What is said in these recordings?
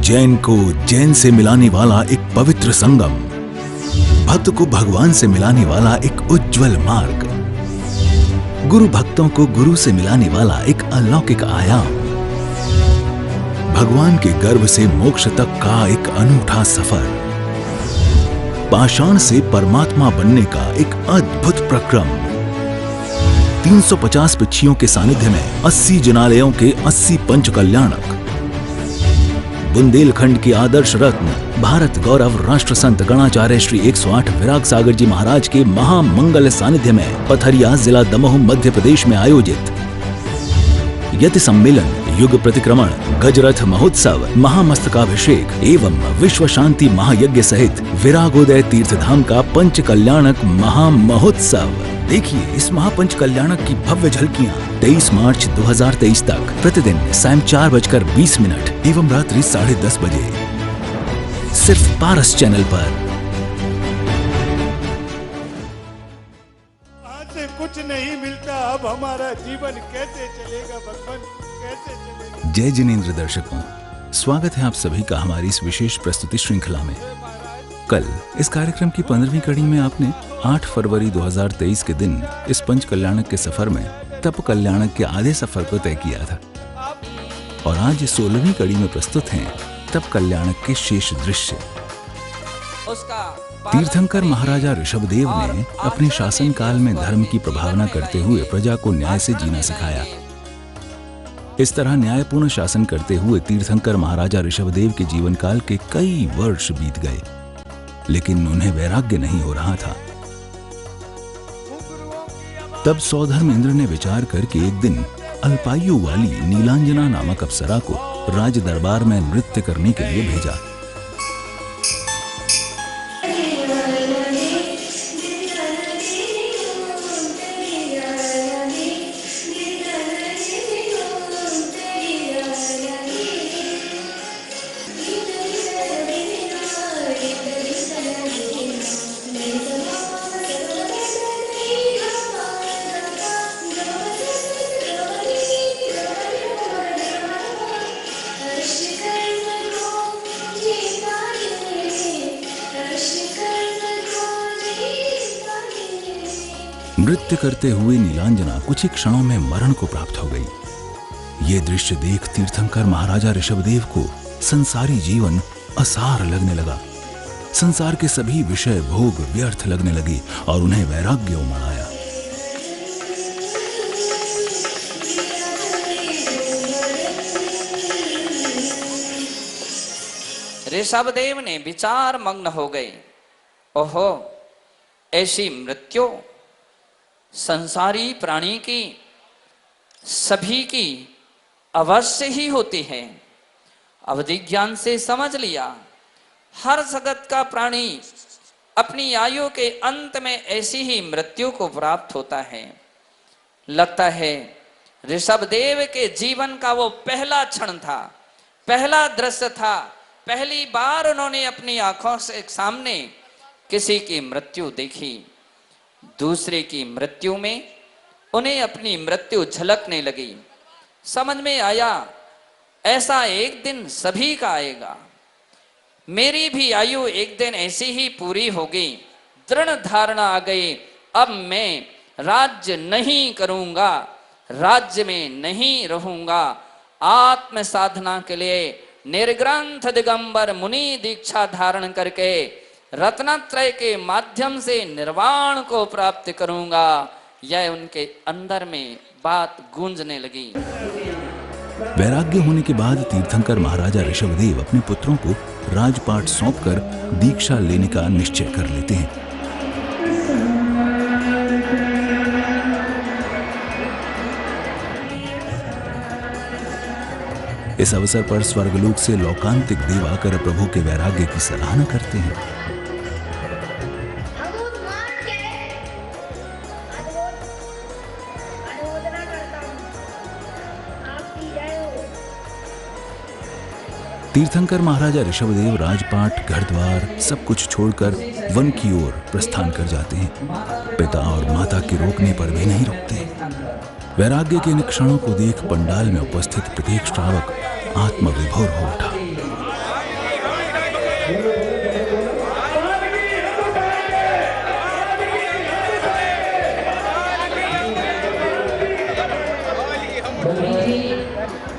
जैन को जैन से मिलाने वाला एक पवित्र संगम, भक्त को भगवान से मिलाने वाला एक उज्जवल मार्ग, गुरु भक्तों को गुरु से मिलाने वाला एक अलौकिक आयाम, भगवान के गर्भ से मोक्ष तक का एक अनूठा सफर, पाषाण से परमात्मा बनने का एक अद्भुत प्रक्रम, 350 पिच्छियों के सानिध्य में 80 जिनालयों के 80 पंच कल्याणक, बुंदेलखंड के आदर्श रत्न, भारत गौरव राष्ट्र संत गणाचार्य श्री 108 विराग सागर जी महाराज के महामंगल सानिध्य में पथरिया जिला दमोह मध्य प्रदेश में आयोजित यति सम्मेलन, युग प्रतिक्रमण, गजरथ महोत्सव, महामस्तकाभिषेक एवं विश्व शांति महायज्ञ सहित विरागोदय तीर्थधाम का पंच कल्याणक महामहोत्सव। देखिए इस महापंच कल्याणक की भव्य झलकियां 23 मार्च 2023 तक प्रतिदिन सायं 4:20 एवं रात्रि 10:30 बजे सिर्फ पारस चैनल पर। कुछ नहीं मिलता, अब हमारा जीवन कैसे चलेगा भगवान, कैसे चलेगा। जय जिनेंद्र दर्शकों, स्वागत है आप सभी का हमारी इस विशेष प्रस्तुति श्रृंखला में। कल इस कार्यक्रम की 15वीं कड़ी में आपने 8 फरवरी 2023 के दिन इस पंच कल्याणक के सफर में तप कल्याणक के आधे सफर को तय किया था और आज 16वीं कड़ी में प्रस्तुत हैं तप कल्याणक के शेष दृश्य। तीर्थंकर महाराजा ऋषभदेव ने अपने शासन काल में धर्म की प्रभावना करते हुए प्रजा को न्याय से जीना सिखाया। इस तरह न्यायपूर्ण शासन करते हुए तीर्थंकर महाराजा ऋषभदेव के जीवन काल के कई वर्ष बीत गए, लेकिन उन्हें वैराग्य नहीं हो रहा था। तब सौधर्म इंद्र ने विचार करके एक दिन अल्पायु वाली नीलांजना नामक अप्सरा को राज दरबार में नृत्य करने के लिए भेजा। नृत्य करते हुए नीलांजना कुछ ही क्षणों में मरण को प्राप्त हो गई। ये दृश्य देख तीर्थंकर महाराजा ऋषभदेव को संसारी जीवन असार लगने लगा। संसार के सभी विषय भोग व्यर्थ लगने लगे और उन्हें वैराग्य उमड़ आया। ऋषभदेव ने विचार मग्न हो गए, ओहो, ऐसी मृत्यु संसारी प्राणी की सभी की अवश्य ही होती है। अवधि ज्ञान से समझ लिया, हर जगत का प्राणी अपनी आयु के अंत में ऐसी ही मृत्यु को प्राप्त होता है। लगता है ऋषभदेव के जीवन का वो पहला क्षण था, पहला दृश्य था, पहली बार उन्होंने अपनी आंखों से सामने किसी की मृत्यु देखी। दूसरे की मृत्यु में उन्हें अपनी मृत्यु झलकने लगी। समझ में आया ऐसा एक दिन सभी का आएगा, मेरी भी आयु एक दिन ऐसी ही पूरी होगी। दृढ़ धारणा आ गई, अब मैं राज्य नहीं करूंगा, राज्य में नहीं रहूंगा। आत्म साधना के लिए निर्ग्रंथ दिगंबर मुनि दीक्षा धारण करके रत्नत्रय के माध्यम से निर्वाण को प्राप्त करूंगा। यह उनके अंदर में बात गूंजने लगी। वैराग्य होने के बाद तीर्थंकर महाराजा ऋषभदेव अपने पुत्रों को राजपाट सौंपकर दीक्षा लेने का निश्चय कर लेते हैं। इस अवसर पर स्वर्गलोक से लौकांतिक देव आकर प्रभु के वैराग्य की सराहना करते हैं। तीर्थंकर महाराजा ऋषभदेव राजपाट, घर द्वार सब कुछ छोड़कर वन की ओर प्रस्थान कर जाते हैं। पिता और माता के रोकने पर भी नहीं रुकते। वैराग्य के इन क्षणों को देख पंडाल में उपस्थित प्रत्येक श्रावक आत्मविभोर हो उठा।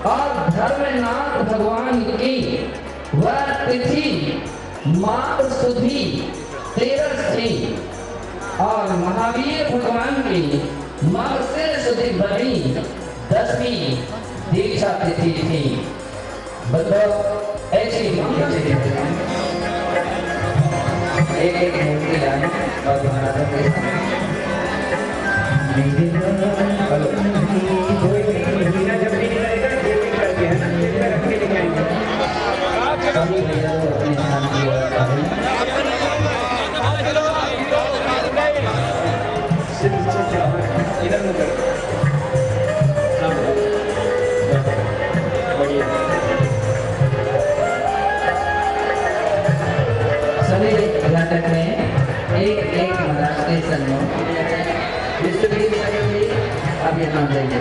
और धर्मनाथ भगवान की वह तिथि माघ सुधी 13 थी और महावीर भगवान की माघ से सुधी बनी 10वीं दीक्षा तिथि थी। बताओ ऐसी एक मूर्ति लाए और महाराजा के सभी नाटक में एक महाराज के सन्नो विश्वगीत करेंगे। अब यहाँ जाइए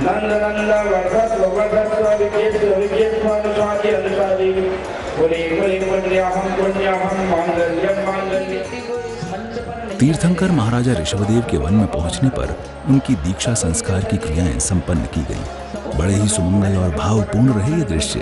नंद नंद वर्धस्व वर्धस्व विकेत विकेत स्वाति अनुसारी कुले कुले पुण्याहं पुण्याहं मांगल्यं मांगल्यं। तीर्थंकर महाराजा ऋषभदेव के वन में पहुंचने पर उनकी दीक्षा संस्कार की क्रियाएं संपन्न की गईं। बड़े ही सुमंगल और भावपूर्ण रहे ये दृश्य।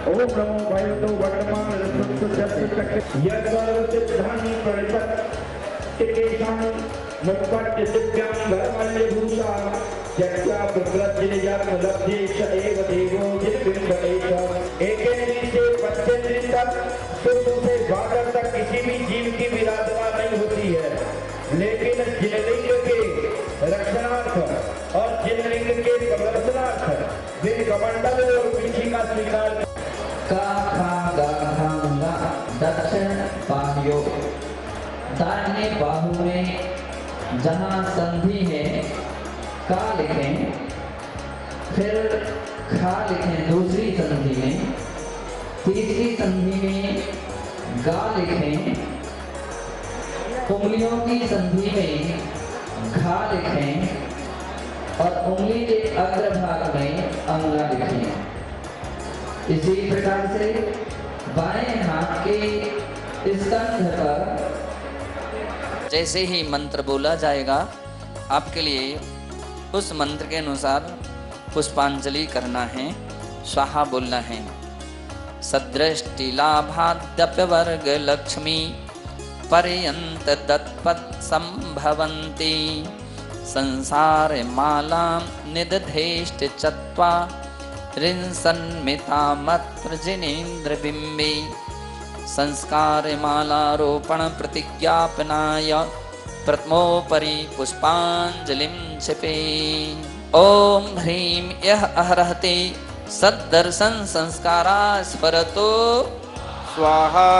ओम नमो भगवतो वर्तमान तक किसी भी जीव की विराधना नहीं होती है, लेकिन जिनलिंग के रक्षणार्थ और जिनलिंग के प्रदर्शनार्थ वे कमंडल और पीछे का स्वीकार दक्षिण बाहुयो दाहिने बाहु में जहाँ संधि है का लिखें, फिर खा लिखें दूसरी संधि में, तीसरी संधि में गा लिखें, उंगलियों की संधि में घा लिखें और उंगली के अग्रभाग में अंगला लिखें। इसी प्रकार से बाएं हाथ के स्कंध पर जैसे ही मंत्र बोला जाएगा आपके लिए उस मंत्र के अनुसार पुष्पांजलि करना है, स्वाहा बोलना है। सदृष्टि लाभाद्यप्यवर्ग लक्ष्मी पर्यंत तत्पद संभवन्ति संसार मालां निदधेष्ट चत्वा रिंसन्मितामत्र जिनेन्द्र बिंबे संस्कार मालारोपण प्रतिज्ञापनाय प्रथमोपरि पुष्पांजलिं क्षिपे। ओम ह्रीं यः अहरहते सद्दर्शन संस्कारा स्फरतो स्वाहा।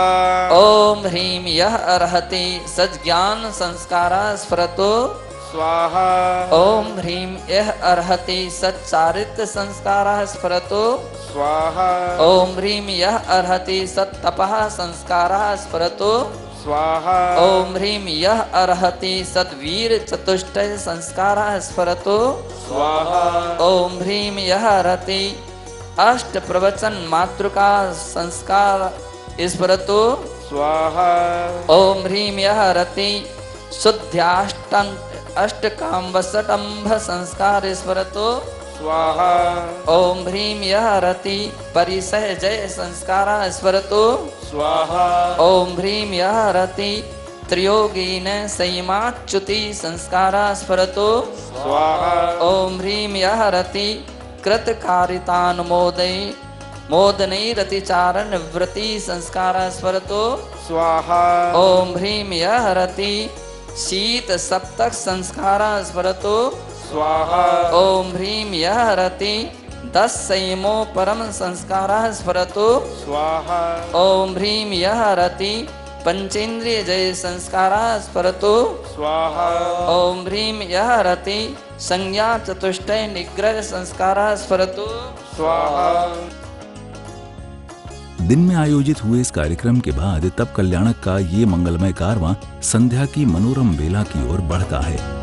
ओम ह्रीं यः अरहते सज्ञान संस्कारा स्फरतो स्वाहा। ओम ह्रीं यः अर्हति सच्चारित्र संस्कारः स्फुरतु स्वाहा। ओम ह्रीं यः अर्हति सत्तपः संस्कारः स्फुरतु स्वाहा। ओम ह्रीं यः अर्हति सद्वीर चतुष्टय संस्कारः स्फुरतु स्वाहा। ओम ह्रीं यः अर्हति अष्ट प्रवचन मातृका संस्कार स्फुरतु स्वाहा। ओम ह्रीं यः अर्हति शुद्ध्याष्टं अष्टकाम वसटंभ संस्कार स्फुरतु स्वाहा। ओम ह्रीं यः रति परिसह जय संस्कार स्फुरतु स्वाहा। ओम ह्रीं यः रति त्रियोगीन संयमाच्युति संस्कार स्फुरतु स्वाहा। ओम ह्रीं यः रति कृतकारितानुमोदय मोदनैरतिचारण वृत्ति संस्कार स्फुरतु स्वाहा। ओम ह्रीं यः रति शीत सप्तक संस्कारा स्मरतु स्वाहा ओम ह्रीं यः रति 10 संयमो परम संस्कारा स्मरतु स्वाहा ओम ह्रीं यः रति पंचेंद्रिय जय संस्कारा स्मरतु स्वाहा ओम ह्रीं यः रति संज्ञा चतुष्टय निग्रह संस्कारा स्मरतु स्वाहा। दिन में आयोजित हुए इस कार्यक्रम के बाद तप कल्याणक का ये मंगलमय कारवां संध्या की मनोरम बेला की ओर बढ़ता है।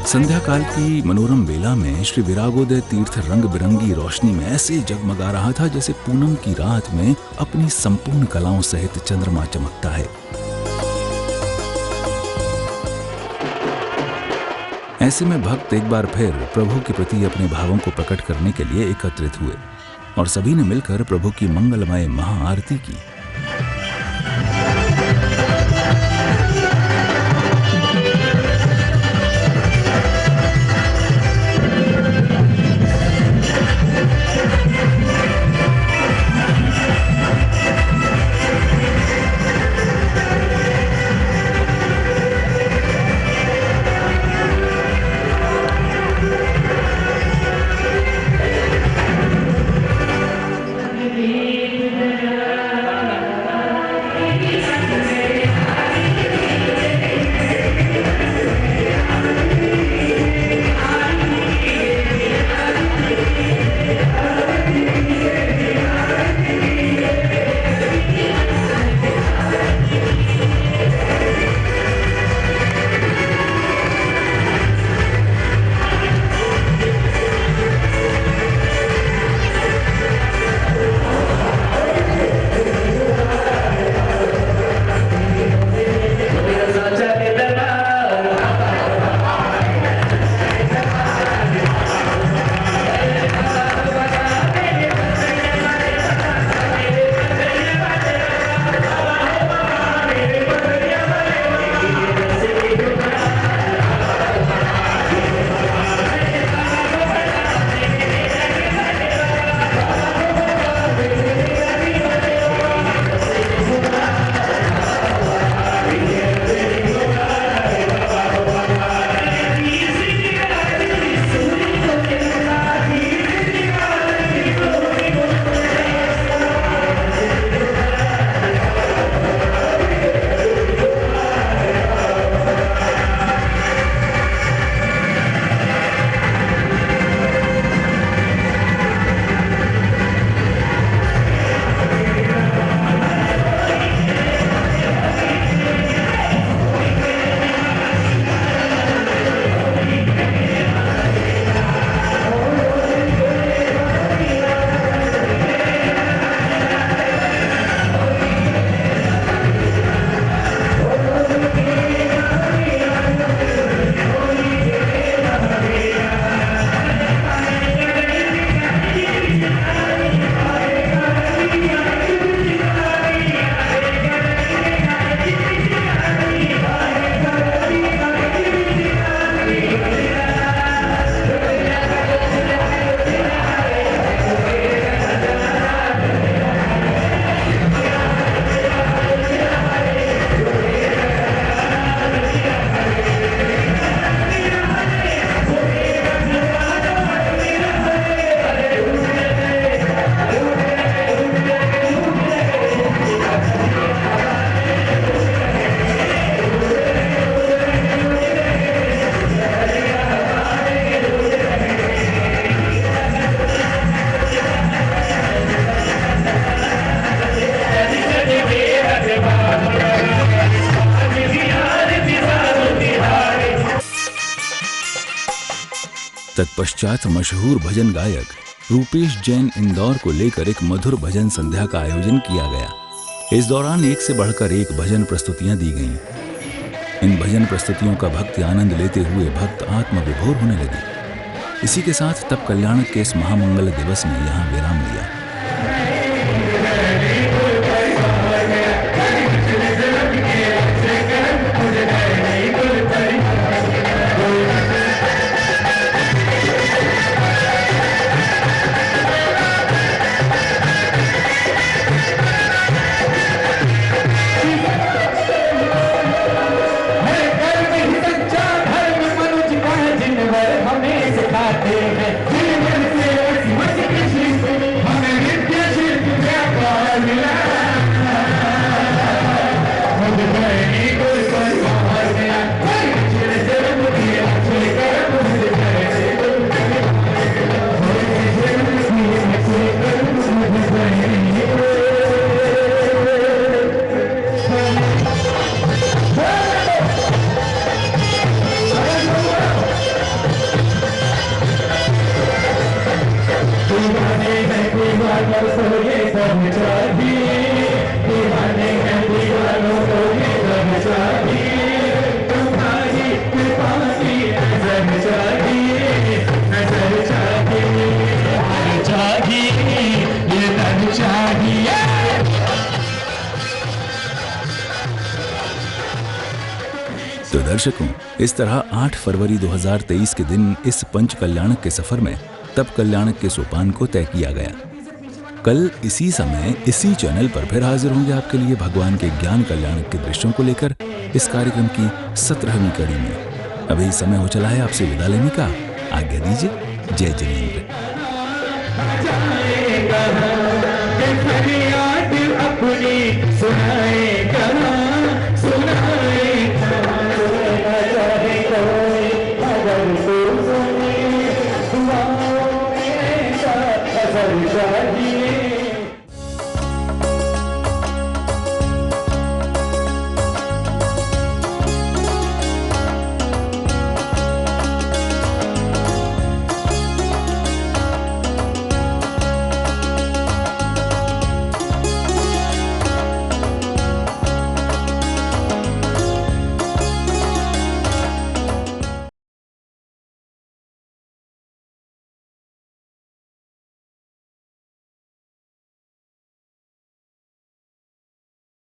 संध्या काल की मनोरम बेला में श्री विरागोदय तीर्थ रंग बिरंगी रोशनी में ऐसे जगमगा रहा था जैसे पूनम की रात में अपनी संपूर्ण कलाओं सहित चंद्रमा चमकता है। ऐसे में भक्त एक बार फिर प्रभु के प्रति अपने भावों को प्रकट करने के लिए एकत्रित हुए और सभी ने मिलकर प्रभु की मंगलमय महाआरती की। तत्पश्चात मशहूर भजन गायक रूपेश जैन इंदौर को लेकर एक मधुर भजन संध्या का आयोजन किया गया। इस दौरान एक से बढ़कर एक भजन प्रस्तुतियां दी गईं। इन भजन प्रस्तुतियों का भक्ति आनंद लेते हुए भक्त आत्मविभोर होने लगे। इसी के साथ तप कल्याणक के इस महामंगल दिवस ने यहाँ विराम लिया। तो दर्शकों, इस तरह 8 फरवरी 2023 के दिन इस पंच कल्याणक के सफर में तप कल्याणक के सोपान को तय किया गया। कल इसी समय इसी चैनल पर फिर हाजिर होंगे आपके लिए भगवान के ज्ञान कल्याणक के दृश्यों को लेकर इस कार्यक्रम की 17वीं कड़ी में। अभी समय हो चला है आपसे विदा लेने का। आज्ञा दीजिए। जय जिनेंद्र। Sorry.